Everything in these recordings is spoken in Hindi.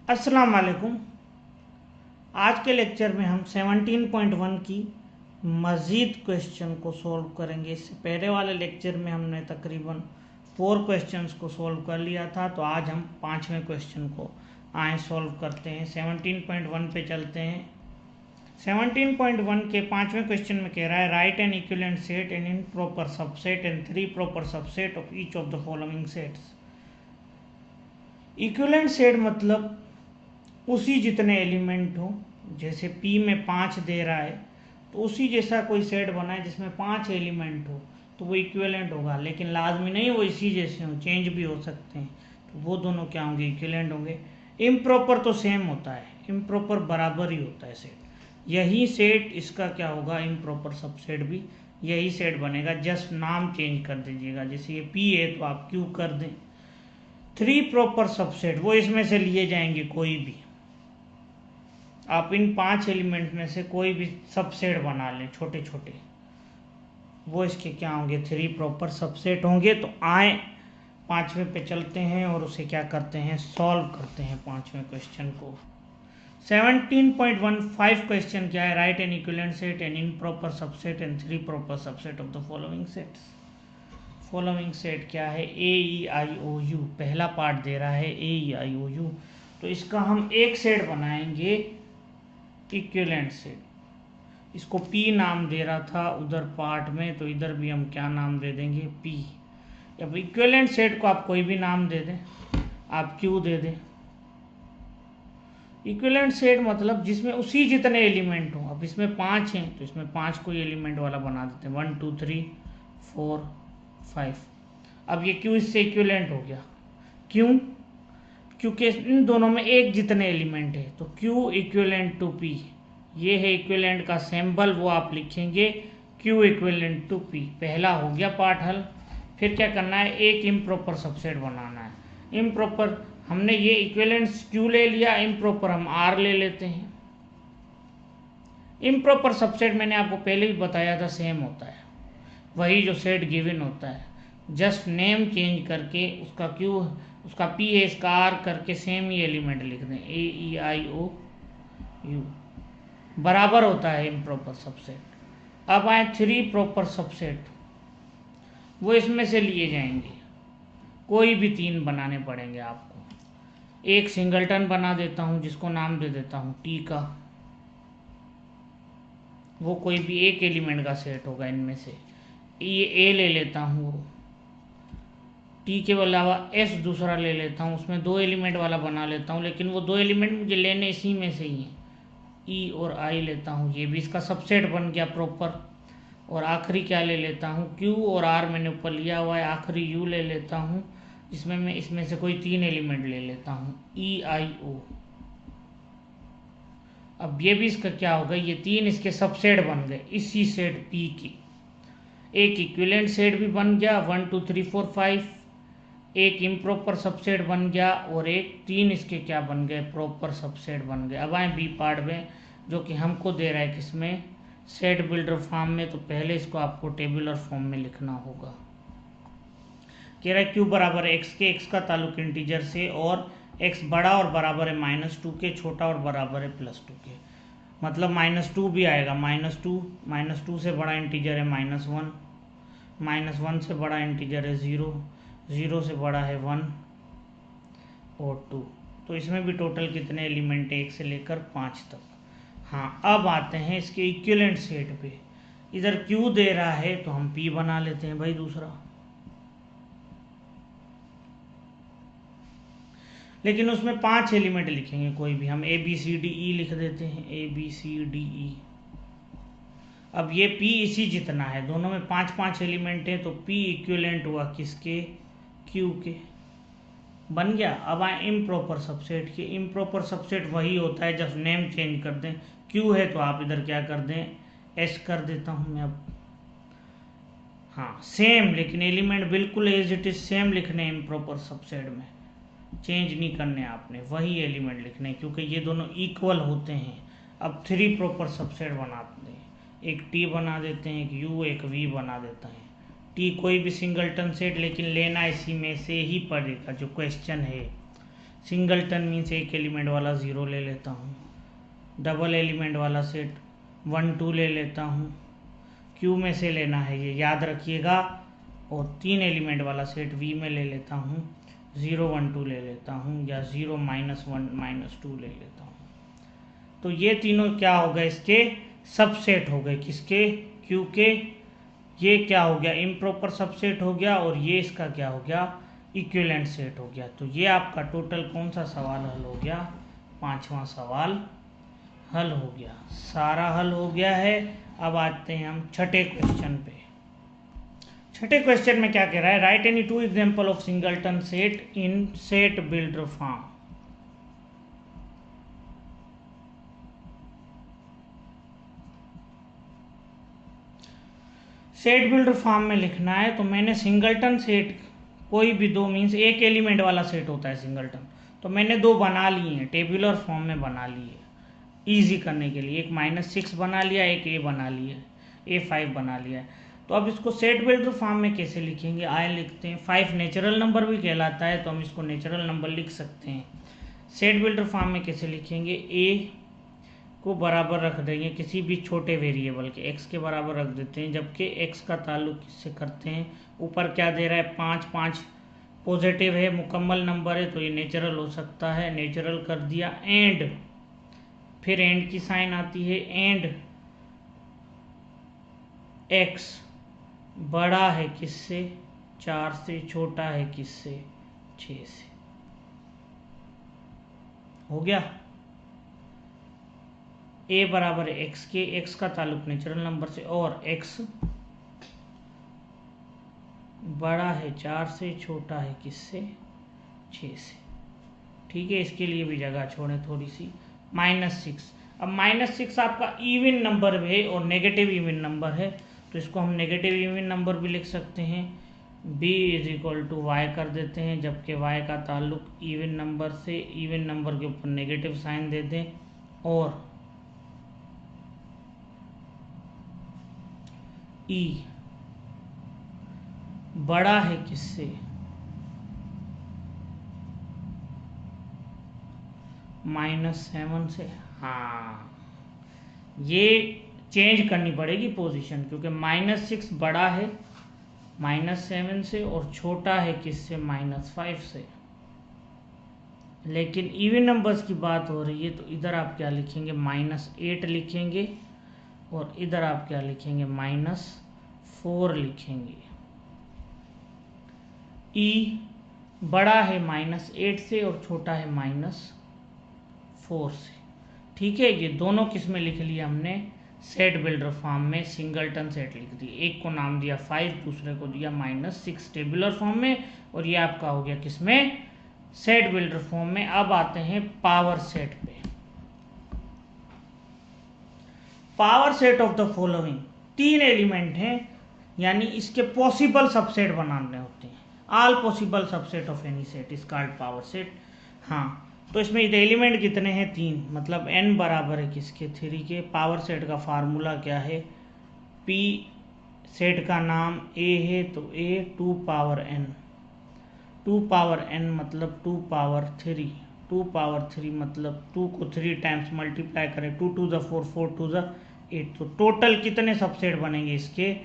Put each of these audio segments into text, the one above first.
अस्सलाम वालेकुम। आज के लेक्चर में हम 17.1 की मज़ीद क्वेश्चन को सॉल्व करेंगे। इससे पहले वाले लेक्चर में हमने तकरीबन 4 क्वेश्चंस को सॉल्व कर लिया था, तो आज हम 5वें क्वेश्चन को आए सॉल्व करते हैं। 17.1 पे चलते हैं। 17.1 के 5वें क्वेश्चन में कह रहा है right N equivalent set and in proper subset and 3 proper subset of each of the following sets. Equivalent set मतलब उसी जितने एलिमेंट हो, जैसे P में 5 दे रहा है तो उसी जैसा कोई सेट बनाए जिसमें 5 एलिमेंट हो तो वो इक्विवेलेंट होगा। लेकिन लाजमी नहीं वो इसी जैसे हो, चेंज भी हो सकते हैं, तो वो दोनों क्या होंगे? इक्विवेलेंट होंगे। इम्प्रॉपर तो सेम होता है, इम्प्रॉपर बराबर ही होता है सेट। यही सेट इसका क्या होगा? इम्प्रॉपर सबसेट भी यही सेट बनेगा, जस्ट नाम चेंज कर दीजिएगा। जैसे ये P है तो आप Q कर दें। 3 प्रॉपर सबसेट वो इसमें से लिए जाएंगे, कोई भी आप इन 5 एलिमेंट में से कोई भी सबसेट बना लें छोटे छोटे, वो इसके क्या होंगे? 3 प्रॉपर सबसेट होंगे। तो आए 5वें पे चलते हैं और उसे क्या करते हैं? सॉल्व करते हैं 5वें क्वेश्चन को। 17.15 क्वेश्चन क्या है? Right N equivalent set and in proper subset and 3 proper subset of the following sets. Following set क्या है? AEIOU। पहला पार्ट दे रहा है AEIOU, तो इसका हम एक सेट बनाएंगे इक्विवेलेंट सेट। इसको P नाम दे रहा था उधर पार्ट में, तो इधर भी हम क्या नाम दे देंगे? P। अब इक्विवेलेंट सेट को आप कोई भी नाम दे दें, आप Q दे दें। इक्विवेलेंट सेट मतलब जिसमें उसी जितने एलिमेंट हो। अब इसमें 5 हैं तो इसमें 5 कोई एलिमेंट वाला बना देते हैं, 1 2 3 4 5। अब ये Q इससे इक्विवेलेंट हो गया। क्यों? क्योंकि इन दोनों में एक जितने एलिमेंट है, तो Q इक्विवेलेंट टू P। ये है इक्विवेलेंट का सिंबल, वो आप लिखेंगे Q इक्विवेलेंट टू P। पहला हो गया पार्ट हल। फिर क्या करना है? एक इम्प्रॉपर सबसेट बनाना है। इम्प्रॉपर हमने ये इक्विवेलेंट Q ले लिया, इम्प्रॉपर हम R ले लेते हैं। इम्प्रॉपर सबसेट मैंने आपको पहले भी बताया था, सेम होता है, वही जो सेट गिवन होता है, जस्ट नेम चेंज करके उसका Q, उसका P है, इसका R करके सेम ही एलिमेंट लिख दें। AEIOU बराबर होता है इम्प्रॉपर सबसेट। अब आए 3 प्रॉपर सबसेट, वो इसमें से लिए जाएंगे, कोई भी 3 बनाने पड़ेंगे आपको। एक सिंगलटन बना देता हूँ जिसको नाम दे देता हूँ T का, वो कोई भी एक एलिमेंट का सेट होगा इनमें से। ये A ले लेता हूँ, T के अलावा S दूसरा ले लेता हूँ, उसमें 2 एलिमेंट वाला बना लेता हूँ, लेकिन वो 2 एलिमेंट मुझे लेने इसी में से ही हैं। E और I लेता हूँ, ये भी इसका सबसेट बन गया प्रॉपर। और आखिरी क्या ले लेता हूँ? Q और R मैंने ऊपर लिया हुआ है, आखिरी U ले लेता हूँ, जिसमें मैं इसमें से कोई 3 एलिमेंट ले लेता हूँ, EIO। अब ये भी इसका क्या होगा? ये 3 इसके सबसेट बन गए इसी सेट P की। एक इक्विवेलेंट सेट भी बन गया 1 2 3 4 5, एक इम्प्रॉपर सबसेट बन गया, और एक 3 इसके क्या बन गए? प्रॉपर सबसेट बन गए। अब आए बी पार्ट में, जो कि हमको दे रहा है किसमें? सेट बिल्डर फॉर्म में। तो पहले इसको आपको टेबुलर फॉर्म में लिखना होगा। कह रहा है Q बराबर है x के, x का ताल्लुक इंटीजर से, और x बड़ा और बराबर है -2 के, छोटा और बराबर है +2 के। मतलब -2 भी आएगा, -2 से बड़ा इंटीजर है -1, -1 से बड़ा इंटीजर है 0, 0 से बड़ा है 1 और 2। तो इसमें भी टोटल कितने एलिमेंट है? 1 से लेकर 5 तक। हाँ, अब आते हैं इसके इक्विवेलेंट सेट पे। इधर Q दे रहा है तो हम P बना लेते हैं भाई दूसरा, लेकिन उसमें 5 एलिमेंट लिखेंगे कोई भी। हम ABCDE लिख देते हैं, ABCDE। अब ये P इसी जितना है, दोनों में 5 5 एलिमेंट है, तो P इक्विवेलेंट हुआ किसके? Q के। बन गया। अब आए इम्प्रॉपर सबसेट के। इम्प्रॉपर सबसेट वही होता है, जब नेम चेंज कर दें। Q है तो आप इधर क्या कर दें? S कर देता हूँ मैं अब। हाँ सेम, लेकिन एलिमेंट बिल्कुल एज इट इज सेम लिखने इम्प्रॉपर सबसेट में, चेंज नहीं करने आपने, वही एलिमेंट लिखने, क्योंकि ये दोनों इक्वल होते हैं। अब 3 प्रॉपर सबसेट बनाते हैं, एक T बना देते हैं, एक U, एक V बना देता है। T कोई भी सिंगलटन सेट, लेकिन लेना इसी में से ही पड़ेगा जो क्वेश्चन है। सिंगलटन मीन्स एक एलिमेंट वाला 0 ले लेता हूँ, डबल एलिमेंट वाला सेट 1 2 ले लेता हूँ, क्यू में से लेना है ये याद रखिएगा, और 3 एलिमेंट वाला सेट वी में ले लेता हूँ, 0 1 2 ले लेता हूँ, या 0 -1 -2 ले लेता हूँ। तो ये तीनों क्या हो गए, इसके सबसेट हो गए, किसके, क्यू के। ये क्या हो गया, इम्प्रॉपर सबसेट हो गया, और ये इसका क्या हो गया, इक्विवेलेंट सेट हो गया। तो ये आपका टोटल कौन सा सवाल हल हो गया, 5वां सवाल हल हो गया, सारा हल हो गया है। अब आते हैं हम छठे क्वेश्चन पे। छठे क्वेश्चन में क्या कह रहा है, right any 2 example of singleton set in set builder form. Set builder form में लिखना है, तो मैंने सिंगलटन सेट कोई भी दो मीन्स एक एलिमेंट वाला सेट होता है सिंगलटन, तो मैंने 2 बना लिए हैं, टेबुलर फॉर्म में बना लिए इजी करने के लिए। एक -6 बना लिया, एक ए बना लिया, A5 बना लिया। तो अब इसको सेट बिल्डर फॉर्म में कैसे लिखेंगे, आए लिखते हैं। 5 नेचुरल नंबर भी कहलाता है, तो हम इसको नेचुरल नंबर लिख सकते हैं। सेट बिल्डर फॉर्म में कैसे लिखेंगे, ए को बराबर रख देंगे किसी भी छोटे वेरिएबल के, x के बराबर रख देते हैं, जबकि x का ताल्लुक किससे करते हैं, ऊपर क्या दे रहा है 5 5 पॉजिटिव है, मुकम्मल नंबर है, तो ये नेचुरल हो सकता है, नेचुरल कर दिया। एंड फिर एंड की साइन आती है, एंड x बड़ा है किससे, 4 से, छोटा है किससे, 6 से। हो गया, a बराबर है x के, x का ताल्लुक नेचुरल नंबर से, और x बड़ा है 4 से, छोटा है किससे, 6 से। ठीक है, इसके लिए भी जगह छोड़ें थोड़ी सी। -6, अब -6 आपका इवन नंबर है और नेगेटिव इवन नंबर है, तो इसको हम नेगेटिव इवन नंबर भी लिख सकते हैं। b = y कर देते हैं, जबकि y का ताल्लुक इवन नंबर से, इवन नंबर के ऊपर नेगेटिव साइन दे दें, और e बड़ा है किससे, -7 से। हाँ, ये चेंज करनी पड़ेगी पोजीशन, क्योंकि -6 बड़ा है -7 से और छोटा है किससे, -5 से। लेकिन इवन नंबर्स की बात हो रही है, तो इधर आप क्या लिखेंगे, -8 लिखेंगे, और इधर आप क्या लिखेंगे, -4 लिखेंगे। ई बड़ा है -8 से और छोटा है -4 से। ठीक है, ये दोनों किस में लिख लिया हमने, सेट बिल्डर फॉर्म में सिंगलटन सेट लिख दिए। एक को नाम दिया 5, दूसरे को दिया -6 टेबुलर फॉर्म में, और ये आपका हो गया किसमें, सेट बिल्डर फॉर्म में। अब आते हैं पावर सेट पे। Power set of the following, 3 element हैं, यानी इसके पॉसिबल सबसेट बनाने होते हैं। All possible subset of any set is called power set. हाँ, तो इसमें एलिमेंट कितने हैं, 3, मतलब n बराबर है किसके, 3 के। पावर सेट का फार्मूला क्या है, p सेट का नाम a है, तो a 2 power n, 2 power n मतलब 2 पावर 3, 2 पावर 3 मतलब 2 को 3 टाइम्स मल्टीप्लाई करें, 2 to the 4, 4 to the 8, तो टोटल कितने सबसेट बनेंगे इसके,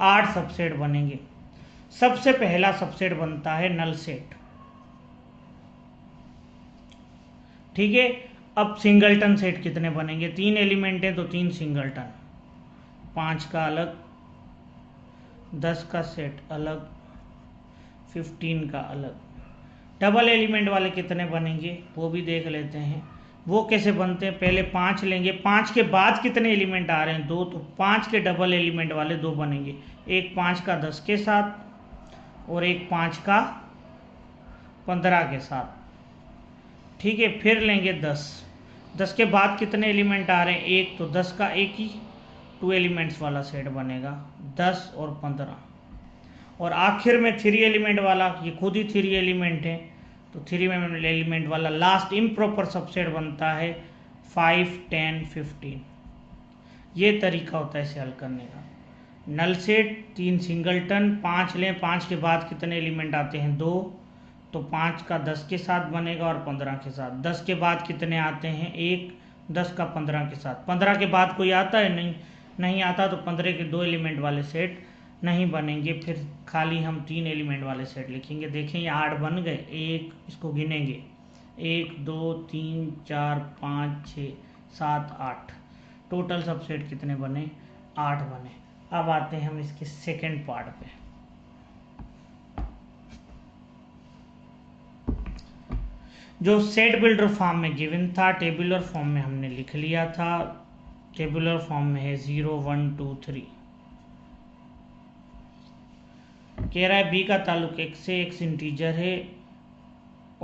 8 सबसेट बनेंगे। सबसे पहला सबसेट बनता है नल सेट। ठीक है, अब सिंगलटन सेट कितने बनेंगे, 3 एलिमेंट है तो 3 सिंगलटन, 5 का अलग, 10 का सेट अलग, 15 का अलग। डबल एलिमेंट वाले कितने बनेंगे वो भी देख लेते हैं। वो कैसे बनते हैं, पहले 5 लेंगे, 5 के बाद कितने एलिमेंट आ रहे हैं, 2, तो 5 के डबल एलिमेंट वाले 2 बनेंगे, एक 5 का 10 के साथ और एक 5 का 15 के साथ। ठीक है, फिर लेंगे 10 के बाद कितने एलिमेंट आ रहे हैं, एक, तो 10 का एक ही 2 एलिमेंट्स वाला सेट बनेगा, 10 और 15। और आखिर में 3 एलिमेंट वाला, ये खुद ही 3 एलिमेंट है, तो 3 एलिमेंट वाला लास्ट इम्प्रॉपर सबसेट बनता है 5, 10, 15। ये तरीका होता है इसे हल करने का। नल सेट 3 सिंगलटन, 5 लें, 5 के बाद कितने एलिमेंट आते हैं, 2, तो 5 का 10 के साथ बनेगा और 15 के साथ। 10 के बाद कितने आते हैं? 1। 10 का 15 के साथ। 15 के बाद कोई आता है? नहीं आता, तो 15 के 2 एलिमेंट वाले सेट नहीं बनेंगे। फिर खाली हम 3 एलिमेंट वाले सेट लिखेंगे। देखें ये 8 बन गए। एक, इसको गिनेंगे, 1 2 3 4 5 6 7 8। टोटल सबसेट कितने बने? 8 बने। अब आते हैं हम इसके सेकंड पार्ट पे। जो सेट बिल्डर फॉर्म में गिवन था, टेबुलर फॉर्म में हमने लिख लिया था। टेबुलर फॉर्म में है 0 1 2 3। कह रहा है बी का ताल्लुक x से, x इंटीजर है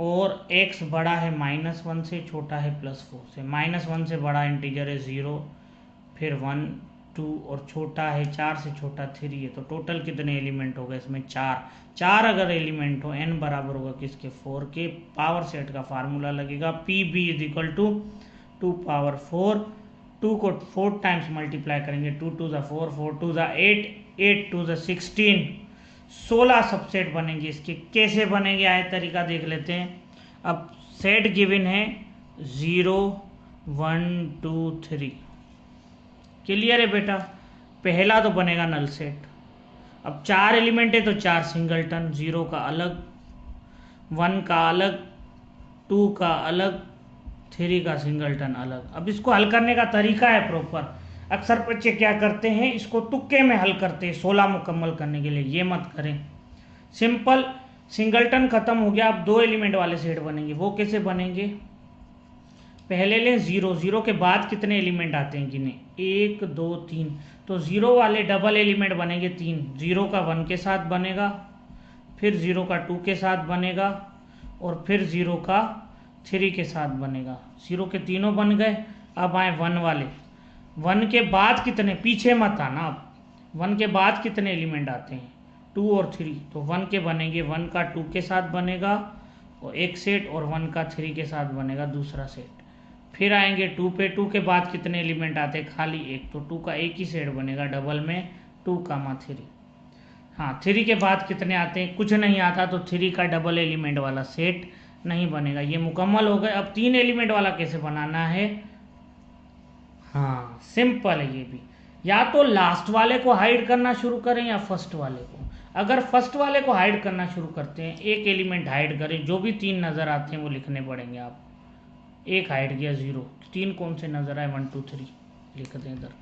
और x बड़ा है -1 से, छोटा है +4 से। -1 से बड़ा इंटीजर है 0, फिर 1 2 और छोटा है 4 से छोटा 3 है। तो टोटल कितने एलिमेंट हो गए इसमें? 4 अगर एलिमेंट हो, n बराबर होगा किसके? 4 के। पावर सेट का फार्मूला लगेगा PB = 2 पावर 4। 2 को 4 टाइम्स मल्टीप्लाई करेंगे, 2 2 ज़ा 4, 4 2 ज़ा 8, 8 2 ज़ा 16। 16 सबसेट बनेंगे इसके। कैसे बनेंगे आए तरीका देख लेते हैं। अब सेट गिवन है 0 1 2 3। क्लियर है बेटा? पहला तो बनेगा नल सेट। अब 4 एलिमेंट है तो 4 सिंगलटन, 0 का अलग, 1 का अलग, 2 का अलग, 3 का सिंगलटन अलग। अब इसको हल करने का तरीका है प्रॉपर। अक्सर बच्चे क्या करते हैं, इसको तुक्के में हल करते हैं 16 मुकम्मल करने के लिए। ये मत करें, सिंपल। सिंगलटन खत्म हो गया, अब 2 एलिमेंट वाले सेट बनेंगे। वो कैसे बनेंगे? पहले लें 0, 0 के बाद कितने एलिमेंट आते हैं गिने? 1 2 3। तो 0 वाले डबल एलिमेंट बनेंगे 3। 0 का 1 के साथ बनेगा, फिर 0 का 2 के साथ बनेगा और फिर 0 का 3 के साथ बनेगा। 0 के तीनों बन गए। अब आए 1 वाले। 1 के बाद कितने? पीछे मत आना। अब 1 के बाद कितने एलिमेंट आते हैं? 2 और 3। तो 1 के बनेंगे, 1 का 2 के साथ बनेगा और एक सेट, और 1 का 3 के साथ बनेगा दूसरा सेट। फिर आएंगे 2 पे। 2 के बाद कितने एलिमेंट आते हैं? खाली एक। तो 2 का एक ही सेट बनेगा डबल में, 2 कामा 3। हाँ, 3 के बाद कितने आते हैं? कुछ नहीं आता, तो 3 का डबल एलिमेंट वाला सेट नहीं बनेगा। ये मुकम्मल हो गए। अब 3 एलिमेंट वाला कैसे बनाना है? हाँ, सिंपल है ये भी। या तो लास्ट वाले को हाइड करना शुरू करें या फर्स्ट वाले को। अगर फर्स्ट वाले को हाइड करना शुरू करते हैं, एक एलिमेंट हाइड करें, जो भी 3 नज़र आते हैं वो लिखने पड़ेंगे आप। एक हाइड गया 0, 3 कौन से नजर आए? 1 2 3 लिख दें इधर।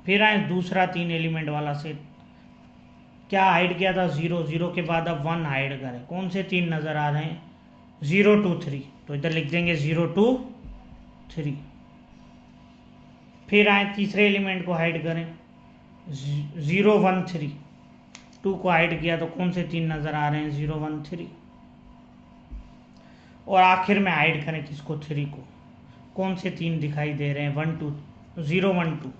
फिर आए दूसरा 3 एलिमेंट वाला सेट। क्या हाइड किया था? 0, 0 के बाद अब 1 हाइड करें। कौन से 3 नजर आ रहे हैं? 0 2 3। तो इधर लिख देंगे 0 2 3। फिर आए तीसरे एलिमेंट को हाइड करें, 0 1 3। 2 को हाइड किया तो कौन से 3 नजर आ रहे हैं? 0 1 3। और आखिर में हाइड करें किसको? 3 को। कौन से 3 दिखाई दे रहे हैं? 1 2 0 1 2।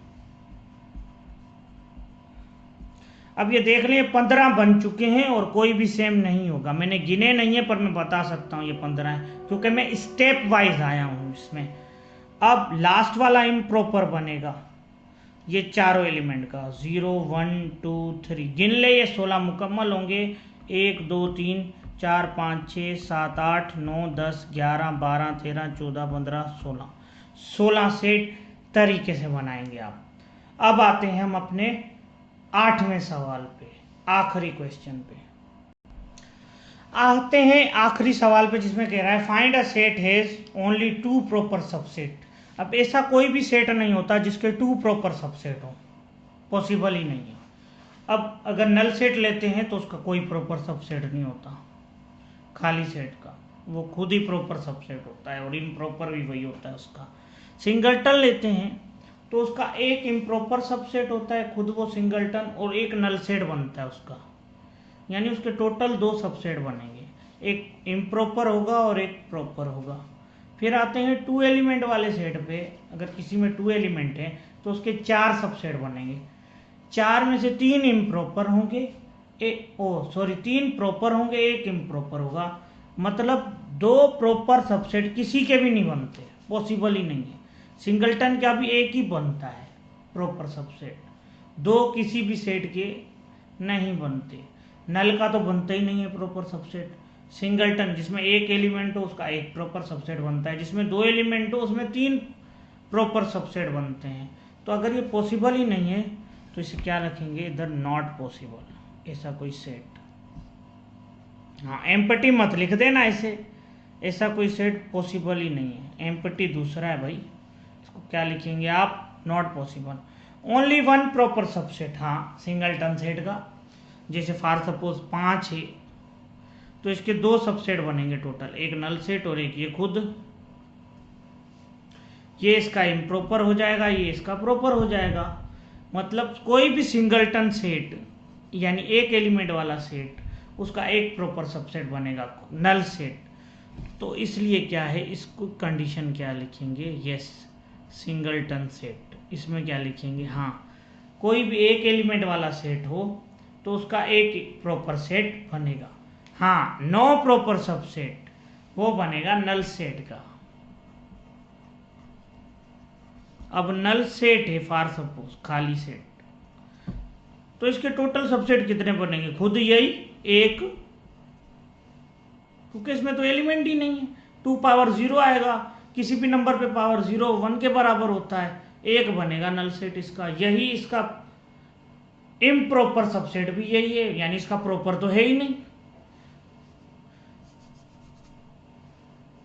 अब ये देख लें 15 बन चुके हैं और कोई भी सेम नहीं होगा। मैंने गिने नहीं है पर मैं बता सकता हूँ ये 15 है, क्योंकि मैं स्टेप वाइज आया हूँ इसमें। अब लास्ट वाला इम्प्रॉपर बनेगा ये चारों एलिमेंट का, 0 1 2 3। गिन ले, ये 16 मुकम्मल होंगे। 1 2 3 4 5 6 7 8 9 10 11 12 13 14 15 16। 16 सेट तरीके से बनाएंगे आप। अब आते हैं हम अपने 8वें सवाल पे, आखिरी क्वेश्चन पे आते हैं। आखिरी सवाल पे जिसमें कह रहा है find a set has only 2 proper subset. अब ऐसा कोई भी सेट नहीं होता जिसके 2 प्रॉपर सबसेट हो, पॉसिबल ही नहीं है। अब अगर नल सेट लेते हैं तो उसका कोई प्रॉपर सबसेट नहीं होता, खाली सेट का वो खुद ही प्रॉपर सबसेट होता है, और इम्प्रॉपर भी वही होता है उसका। सिंगलटन लेते हैं तो उसका एक इम्प्रॉपर सबसेट होता है, खुद वो सिंगलटन, और एक नल सेट बनता है उसका, यानी उसके टोटल 2 सबसेट बनेंगे, एक इम्प्रॉपर होगा और एक प्रॉपर होगा। फिर आते हैं 2 एलिमेंट वाले सेट पे। अगर किसी में 2 एलिमेंट है तो उसके 4 सबसेट बनेंगे। 4 में से 3 इम्प्रॉपर होंगे, 3 प्रॉपर होंगे, एक इम्प्रॉपर होगा। मतलब 2 प्रॉपर सबसेट किसी के भी नहीं बनते, पॉसिबल ही नहीं है। सिंगलटन का भी एक ही बनता है प्रॉपर सबसेट, 2 किसी भी सेट के नहीं बनते। नल का तो बनता ही नहीं है प्रॉपर सबसेट। सिंगलटन जिसमें एक एलिमेंट हो उसका एक प्रॉपर सबसेट बनता है, जिसमें दो एलिमेंट हो उसमें तीन प्रॉपर सबसेट बनते हैं। तो अगर ये पॉसिबल ही नहीं है तो इसे क्या रखेंगे इधर, नॉट पॉसिबल, ऐसा कोई सेट। हाँ एम्पटी मत लिख देना ऐसे, ऐसा कोई सेट पॉसिबल ही नहीं है, एम्पटी दूसरा है भाई, इसको क्या लिखेंगे आप, not possible. Only one proper subset, हाँ सिंगलटन सेट का, जैसे फॉर सपोज 5 है तो इसके दो सबसेट बनेंगे टोटल, एक नल सेट और एक ये खुद, ये इसका इम्प्रॉपर हो जाएगा, ये इसका प्रॉपर हो जाएगा। मतलब कोई भी सिंगलटन सेट यानी एक एलिमेंट वाला सेट, उसका एक प्रॉपर सबसेट बनेगा नल सेट। तो इसलिए क्या है, इसको कंडीशन क्या लिखेंगे, यस सिंगलटन सेट, इसमें क्या लिखेंगे, हाँ कोई भी एक एलिमेंट वाला सेट हो तो उसका एक प्रॉपर सेट बनेगा, हाँ नो प्रॉपर सबसेट वो बनेगा नल सेट का। अब नल सेट है फॉर सपोज खाली सेट, तो इसके टोटल सबसेट कितने बनेंगे, खुद यही एक, क्योंकि इसमें तो एलिमेंट ही नहीं है, 2 पावर 0 आएगा, किसी भी नंबर पे पावर 0 1 के बराबर होता है, एक बनेगा नल सेट इसका, यही इसका इम्प्रॉपर सबसेट भी यही है, यानी इसका प्रॉपर तो है ही नहीं।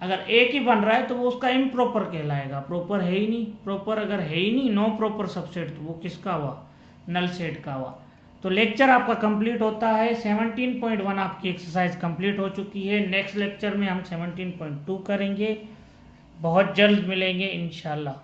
अगर एक ही बन रहा है तो वो उसका इम्प्रॉपर कहलाएगा, प्रॉपर है ही नहीं, प्रॉपर अगर है ही नहीं, नो प्रॉपर सबसेट, तो वो किसका हुआ, नल सेट का हुआ। तो लेक्चर आपका कंप्लीट होता है, 17.1 आपकी एक्सरसाइज कंप्लीट हो चुकी है। नेक्स्ट लेक्चर में हम 17.2 करेंगे, बहुत जल्द मिलेंगे इंशाल्लाह।